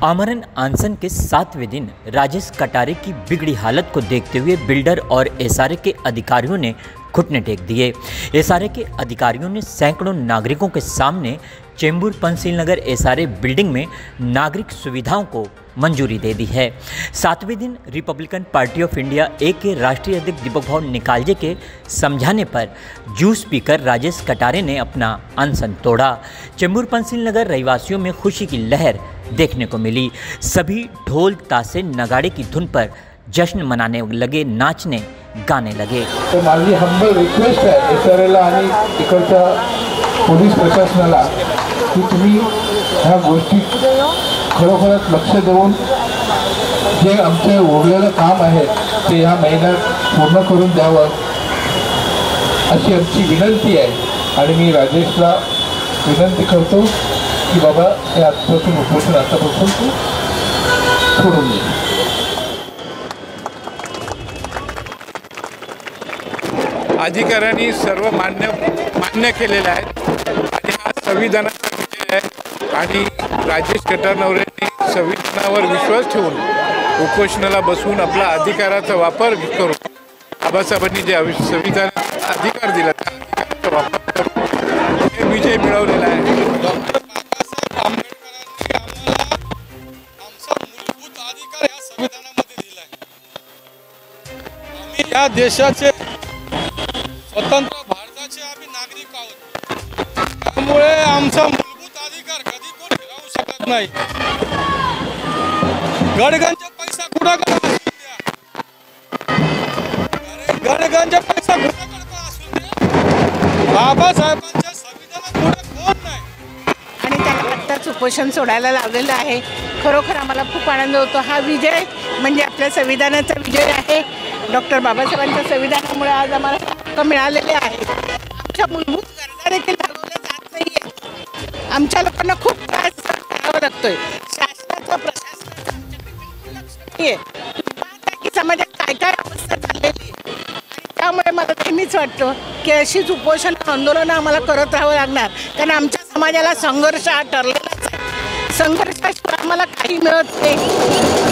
आमरण अनशन के 7वें दिन राजेश कटारे की बिगड़ी हालत को देखते हुए बिल्डर और एसआरए के अधिकारियों ने घुटने टेक दिए। एसआरए के अधिकारियों ने सैकड़ों नागरिकों के सामने चेंबूर पंचशील नगर एसआरए बिल्डिंग में नागरिक सुविधाओं को मंजूरी दे दी है। 7वें दिन रिपब्लिकन पार्टी ऑफ इंडिया ए के राष्ट्रीय अध्यक्ष दीपक भाऊ निकालजे के समझाने पर जूस पीकर राजेश कटारे ने अपना अनशन तोड़ा। चेंबूर पंचशील नगर रहवासियों में खुशी की लहर देखने को मिली। सभी ढोल ताशे नगाड़े की धुन पर जश्न मनाने लगे, नाचने गाने लगे। तो माझी हंबल रिक्वेस्ट आहे एसआरएला आणि इकडच्या पोलीस प्रशासनाला की तुम्ही ह्या गोष्टी खरोखरच लक्ष देऊन जे आमचे उरलेलं काम आहे ते ह्या महिन्यात पूर्ण करून द्यावं अशी आमची विनंती आहे। आणि मी राजेशला विनंती करतो की बाबा हे आजपासून उपोषण आतापासून तू सोडून दे। अधिकाऱ्यांनी सर्व मान्य केलेले आहेत आणि हा संविधानाचा विजय आहे आणि राजेश कटारेंनी संविधानावर विश्वास ठेवून उपोषणाला बसवून आपला अधिकाराचा वापर करून बाबासाहेबांनी जे संविधानाचा अधिकार दिला त्या अधिकाराचा वापर करून हे विजय मिळवलेला आहे। डॉक्टर बाबासाहेब आंबेडकरांनी आम्हाला आमचा मूलभूत अधिकार या संविधानामध्ये दिला आहे। आम्ही या देशाचे स्वतंत्र भारताचे आम्ही नागरिक आहोत, त्यामुळे आमचा मूलभूत अधिकार कधी कोण हिरावू शकत नाही। गडगंज पैसा कुणाकडे असून द्या, गडगंज पैसा कुणाकडे असून द्या, बाबासाहेबांच्या संविधानापुढे कोण नाही। आणि त्याला आत्ताच उपोषण सोडायला लावलेलं आहे। खरोखर आम्हाला खूप आनंद होतो। हा विजय म्हणजे आपल्या संविधानाचा विजय आहे। डॉक्टर बाबासाहेबांच्या संविधानामुळे आज आम्हाला हक्क मिळालेले आहेत। आमच्या मूलभूत गरजा देखील भागवल्या जात नाहीये। आमच्या लोकांना खूप त्रास करावा लागतोय। शासनाचं प्रशासनाचं आमच्याकडे बिलकुल लक्ष नाहीये। पाहता की समाजात काय काय अवस्था चाललेली आहे आणि त्यामुळे मला नेहमीच वाटतं की अशीच उपोषण आंदोलनं आम्हाला करत राहावं लागणार, कारण आमच्या समाजाला संघर्ष हा ठरलेलाच आहे। संघर्षाशिवाय आम्हाला काही मिळत नाही।